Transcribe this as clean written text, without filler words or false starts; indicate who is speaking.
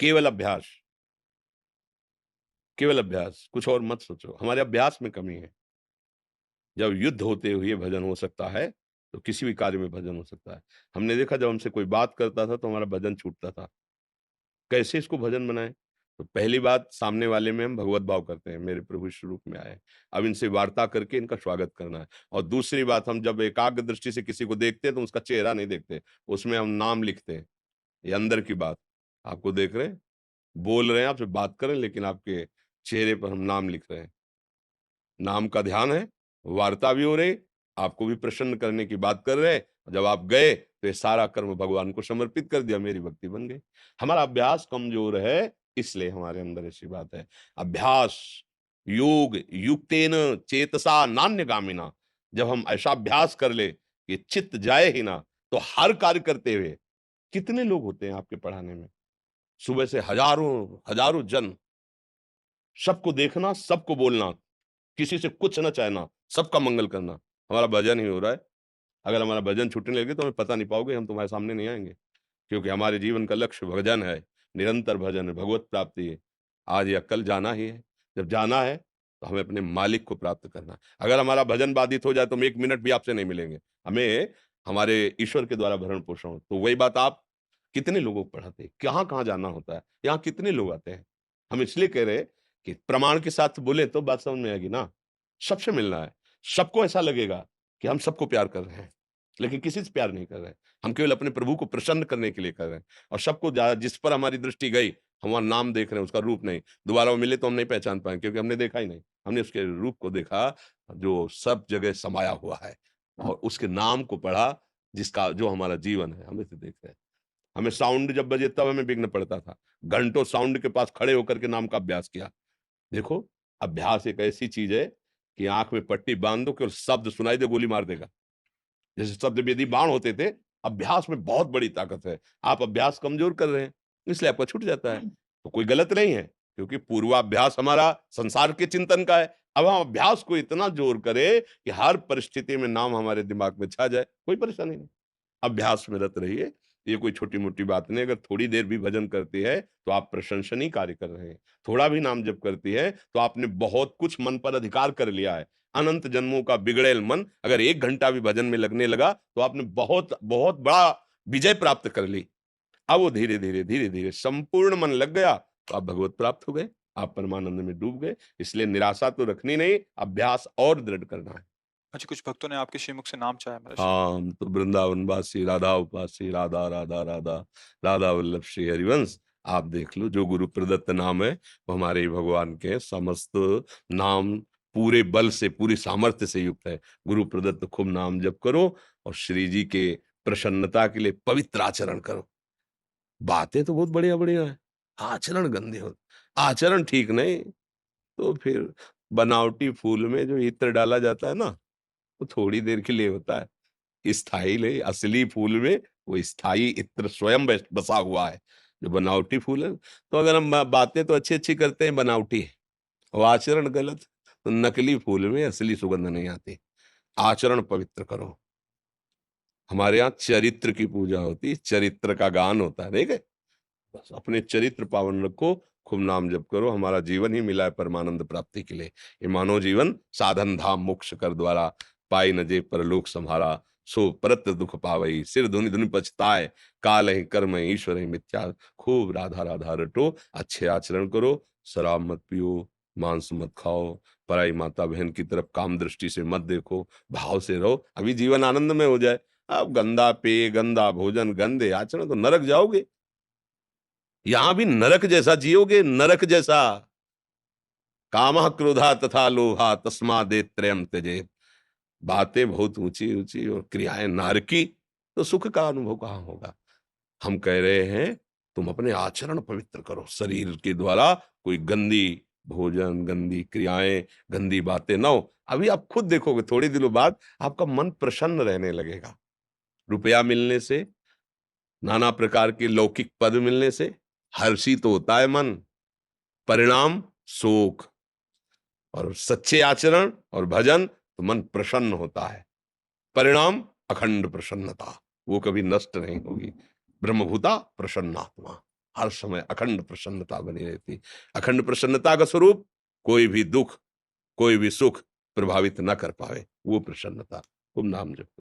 Speaker 1: केवल अभ्यास, केवल अभ्यास, कुछ और मत सोचो। हमारे अभ्यास में कमी है। जब युद्ध होते हुए भजन हो सकता है, तो किसी भी कार्य में भजन हो सकता है। हमने देखा जब हमसे कोई बात करता था तो हमारा भजन छूटता था। कैसे इसको भजन बनाएँ? तो पहली बात, सामने वाले में हम भगवत भाव करते हैं, मेरे प्रभु इस रूप में आए हैं। अब इनसे वार्ता करके इनका स्वागत करना है। और दूसरी बात, हम जब एकाग्र दृष्टि से किसी को देखते हैं तो उसका चेहरा नहीं देखते, उसमें हम नाम लिखते हैं। ये अंदर की बात, आपको देख रहे हैं, बोल रहे हैं, आपसे बात कर रहे हैं, लेकिन आपके चेहरे पर हम नाम लिख रहे हैं। नाम का ध्यान है, वार्ता भी हो रही, आपको भी प्रसन्न करने की बात कर रहे हैं। जब आप गए तो ये सारा कर्म भगवान को समर्पित कर दिया, मेरी भक्ति बन गई। हमारा अभ्यास कमजोर है, इसलिए हमारे अंदर ऐसी बात है। अभ्यास, योग युक्तेन चेतसा नान्यगामिना, जब हम ऐसा अभ्यास कर ले कि चित्त जाए ही ना, तो हर कार्य करते हुए कितने लोग होते हैं आपके पढ़ाने में, सुबह से हजारों हजारों जन, सबको देखना, सबको बोलना, किसी से कुछ ना चाहना, सबका मंगल करना। हमारा भजन ही हो रहा है। अगर हमारा भजन छूटने लगे तो हमें पता नहीं पाओगे, हम तुम्हारे सामने नहीं आएँगे। क्योंकि हमारे जीवन का लक्ष्य भजन है, निरंतर भजन है, भगवत प्राप्ति है। आज या कल जाना ही है। जब जाना है तो हमें अपने मालिक को प्राप्त करना है। अगर हमारा भजन बाधित हो जाए तो हम 1 मिनट भी आपसे नहीं मिलेंगे। हमें हमारे ईश्वर के द्वारा भरण-पोषण हो। तो वही बात, आप कितने लोगों को पढ़ाते हैं? कहाँ-कहाँ जाना होता है? यहाँ कितने लोग आते हैं? हम इसलिए कह रहे हैं कि प्रमाण के साथ बोले तो बात समझ में आएगी ना। सबसे मिलना है। सबको ऐसा लगेगा कि हम सबको प्यार कर रहे हैं, लेकिन किसी से प्यार नहीं कर रहे हैं। हम केवल अपने प्रभु को प्रसन्न करने के लिए कर रहे हैं। और सबको जिस पर हमारी दृष्टि गई, हम वहाँ नाम देख रहे हैं, उसका रूप नहीं। दोबारा वो मिले तो हम नहीं पहचान पाएंगे, क्योंकि हमने देखा ही नहीं। हमने उसके रूप को देखा जो सब जगह समाया हुआ है, और उसके नाम को पढ़ा जिसका जो हमारा जीवन है, हम इसे देख रहे हैं। हमें साउंड जब बजे तब हमें विघ्न पड़ता था। घंटों साउंड के पास खड़े होकर के नाम का अभ्यास किया। देखो, अभ्यास एक ऐसी चीज है कि आंख में पट्टी बांध दो, केवल शब्द सुनाई दे, गोली मार देगा। जैसे शब्द वेदी बाण होते थे, अभ्यास में बहुत बड़ी ताकत है। आप अभ्यास कमजोर कर रहे हैं, इसलिए आपका छूट जाता है। तो कोई गलत नहीं है, क्योंकि पूर्वाभ्यास हमारा संसार के चिंतन का है। अब हम अभ्यास को इतना जोर करें कि हर परिस्थिति में नाम हमारे दिमाग में छा जाए, कोई परेशानी नहीं। अभ्यास में रत रहिए। ये कोई छोटी-मोटी बात नहीं है। अगर थोड़ी देर भी भजन करती है, तो आप प्रशंसनीय कार्य कर रहे हैं। थोड़ा भी नाम जप करती है, तो आपने बहुत कुछ मन पर अधिकार कर लिया है। अनंत जन्मों का बिगड़ैल मन अगर 1 घंटा भी भजन में लगने लगा, तो आपने बहुत बहुत बड़ा विजय प्राप्त कर ली। अब वो धीरे-धीरे, धीरे-धीरे संपूर्ण मन लग गया, तो आप भगवत प्राप्त हो गए। आप परमानंद में डूब गए। इसलिए निराशा तो रखनी नहीं, अभ्यास और दृढ़ करना है।
Speaker 2: अच्छा, कुछ भक्तों ने आपके श्रीमुख से नाम चाहा महाराज।
Speaker 1: हाँ, हम तो वृंदावनवासी, राधा उपासी, राधा, राधा, राधा, राधा वल्लभ श्री हरिवंश। आप देख लो, जो गुरु प्रदत्त नाम है, वो हमारे भगवान के समस्त नाम पूरे बल से, पूरी सामर्थ्य से युक्त है। गुरु प्रदत्त खूब नाम जप करो, और श्री जी के प्रसन्नता के लिए पवित्र आचरण करो। बातें तो बहुत बढ़िया-बढ़िया हैं, आचरण गंदे हो, आचरण ठीक नहीं, तो फिर बनावटी फूल में जो इत्र डाला जाता है ना, वो थोड़ी देर के लिए होता है। स्थाई ले असली फूल में वो स्थाई इत्र स्वयं बसा हुआ है। जो बनावटी फूल है, तो अगर हम बातें तो अच्छी अच्छी करते हैं, बनावटी है, और आचरण गलत, तो नकली फूल में असली सुगंध नहीं आती। आचरण पवित्र करो। हमारे यहाँ चरित्र की पूजा होती है, चरित्र का गान होता है, ठीक है? बस अपने चरित्र पावन रखो, खूब नाम जप करो। हमारा जीवन ही मिला है परमानंद प्राप्ति के लिए। ये मानव जीवन साधन धाम मोक्ष कर द्वारा, पाई न जे परलोक सम्हारा, सो परत दुख पावई, सिर धुनि धुनि पछताए, काल ही कर्म ही ईश्वर ही मिथ्या। खूब राधा राधा रटो, अच्छे आचरण करो, शराब मत पियो, मांस मत खाओ, पराई माता बहन की तरफ काम दृष्टि से मत देखो, भाव से रहो, अभी जीवन आनंद में हो जाए। अब गंदा पेय, गंदा भोजन, गंदे आचरण, तो नरक जाओगे। यहां भी नरक जैसा जियोगे, नरक जैसा। कामः क्रोधा तथा लोहा तस्मादेव त्रयम् त्यजेत्। बातें बहुत ऊंची ऊंची और क्रियाएं नारकी, तो सुख का अनुभव कहां होगा। हम कह रहे हैं, तुम अपने आचरण पवित्र करो। शरीर के द्वारा कोई गंदी भोजन, गंदी क्रियाएं, गंदी बातें ना हो। अभी आप खुद देखोगे, थोड़ी दिनों बाद आपका मन प्रसन्न रहने लगेगा। रुपया मिलने से, नाना प्रकार के लौकिक पद मिलने से हर्षित तो होता है मन, परिणाम शोक। और सच्चे आचरण और भजन तो मन प्रसन्न होता है, परिणाम अखंड प्रसन्नता, वो कभी नष्ट नहीं होगी। ब्रह्मभूता प्रसन्नात्मा। हर समय अखंड प्रसन्नता बनी रहती। अखंड प्रसन्नता का स्वरूप कोई भी दुःख, कोई भी सुख प्रभावित ना कर पावे, वो प्रसन्नता। खूब नाम जपो।